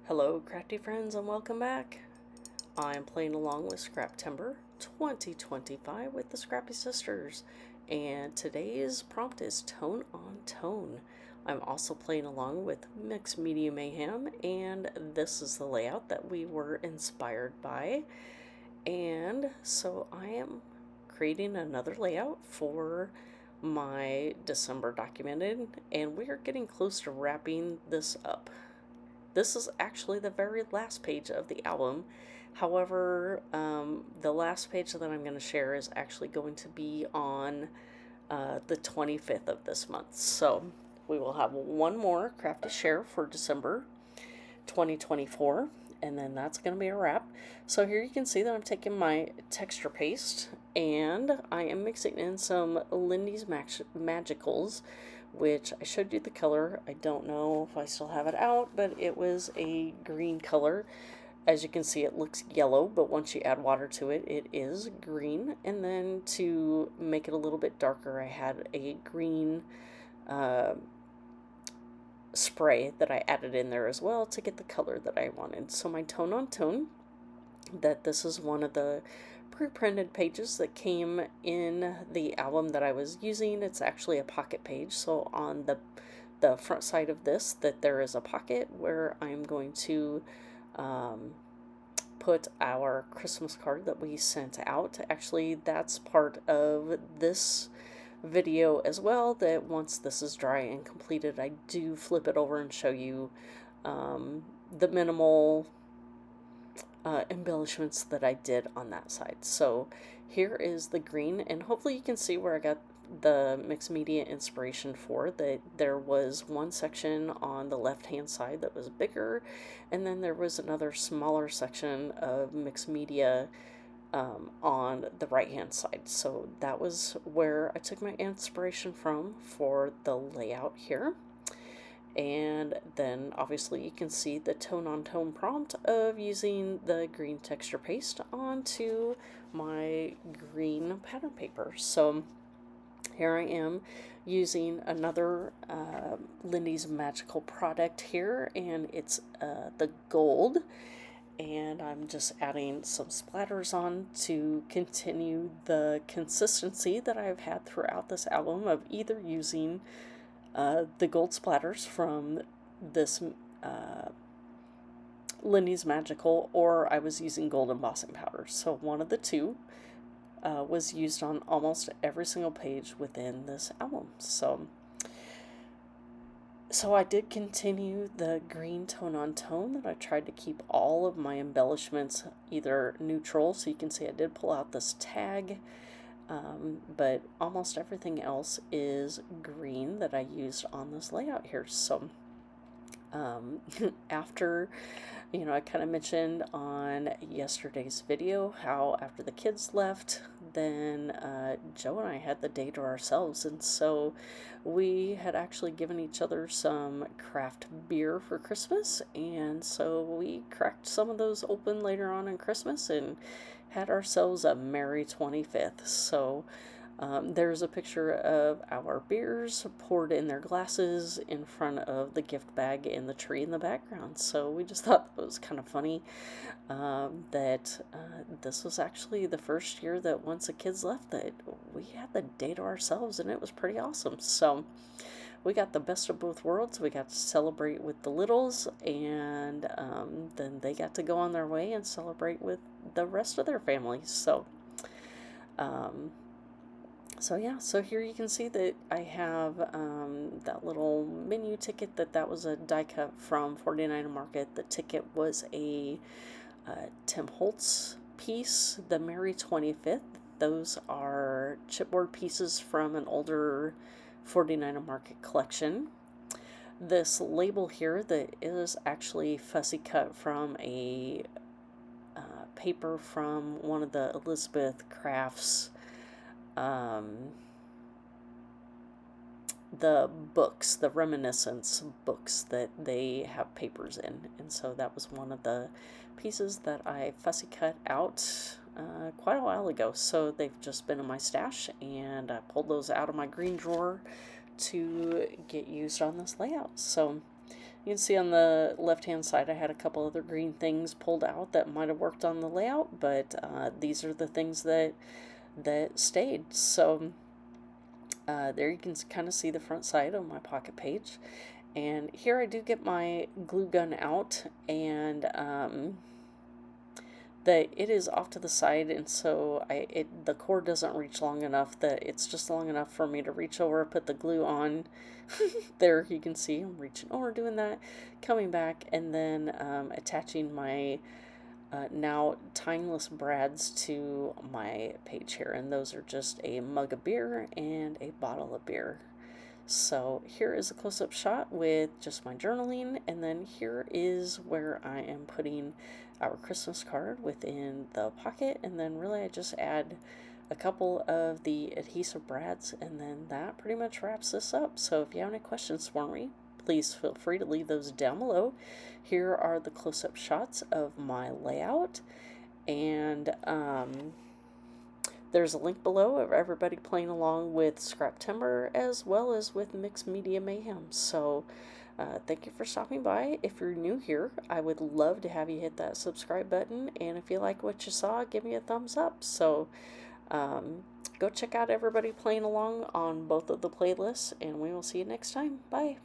Hello crafty friends and welcome back. I am playing along with Scraptember 2025 with the Scrappy Sisters, and today's prompt is Tone on Tone. I'm also playing along with Mixed Media Mayhem, and this is the layout that we were inspired by. And so I am creating another layout for my December documented, and we are getting close to wrapping this up. This is actually the very last page of the album. However, the last page that I'm going to share is actually going to be on the 25th of this month. So we will have one more craft to share for December 2024, and then that's going to be a wrap. So here you can see that I'm taking my texture paste and I am mixing in some Lindy's Magicals, which I showed you the color. I don't know if I still have it out, but it was a green color. As you can see, it looks yellow, but once you add water to it, it is green. And then to make it a little bit darker, I had a green spray that I added in there as well to get the color that I wanted. So my Tone on Tone, that this is one of the pre-printed pages that came in the album that I was using. It's actually a pocket page, so on the front side of this, that there is a pocket where I'm going to put our Christmas card that we sent out. Actually, that's part of this video as well, that once this is dry and completed, I do flip it over and show you the minimal embellishments that I did on that side. So here is the green, and hopefully you can see where I got the mixed media inspiration for. That there was one section on the left hand side that was bigger, and then there was another smaller section of mixed media on the right hand side. So that was where I took my inspiration from for the layout here. And then obviously you can see the tone on tone prompt of using the green texture paste onto my green pattern paper. So here I am using another Lindy's Magical product here, and it's the gold, and I'm just adding some splatters on to continue the consistency that I've had throughout this album of either using the gold splatters from this Lindy's Magical, or I was using gold embossing powder. So one of the two was used on almost every single page within this album. So I did continue the green tone on tone, that I tried to keep all of my embellishments either neutral, so you can see I did pull out this tag, but almost everything else is green that I used on this layout here. So after, I kind of mentioned on yesterday's video how after the kids left, then Joe and I had the day to ourselves, and so we had actually given each other some craft beer for Christmas, and so we cracked some of those open later on in Christmas and had ourselves a merry 25th. So there's a picture of our beers poured in their glasses in front of the gift bag and the tree in the background. So we just thought it was kind of funny that this was actually the first year that once the kids left, that we had the day to ourselves, and it was pretty awesome. So we got the best of both worlds. We got to celebrate with the littles, and then they got to go on their way and celebrate with the rest of their families. So so here you can see that I have that little menu ticket, that was a die cut from 49 Market. The ticket was a Tim Holtz piece, the Merry 25th. Those are chipboard pieces from an older 49 Market collection. This label here that is actually fussy cut from a paper from one of the Elizabeth Crafts the books, the reminiscence books that they have papers in, and so that was one of the pieces that I fussy cut out quite a while ago. So they've just been in my stash, and I pulled those out of my green drawer to get used on this layout. So You can see on the left-hand side I had a couple other green things pulled out that might have worked on the layout, but these are the things that stayed. So there you can kind of see the front side of my pocket page. And here I do get my glue gun out, and that it is off to the side, and so the cord doesn't reach long enough, that it's just long enough for me to reach over, put the glue on. There you can see I'm reaching over, doing that, coming back, and then attaching my now timeless brads to my page here, and those are just a mug of beer and a bottle of beer. So here is a close-up shot with just my journaling, and then here is where I am putting our Christmas card within the pocket, and then really I just add a couple of the adhesive brads, and then that pretty much wraps this up. So if you have any questions for me, please feel free to leave those down below. Here are the close-up shots of my layout, and there's a link below of everybody playing along with Scraptember as well as with Mixed Media Mayhem. So thank you for stopping by. If you're new here, I would love to have you hit that subscribe button, and if you like what you saw, give me a thumbs up. So go check out everybody playing along on both of the playlists, and we will see you next time. Bye.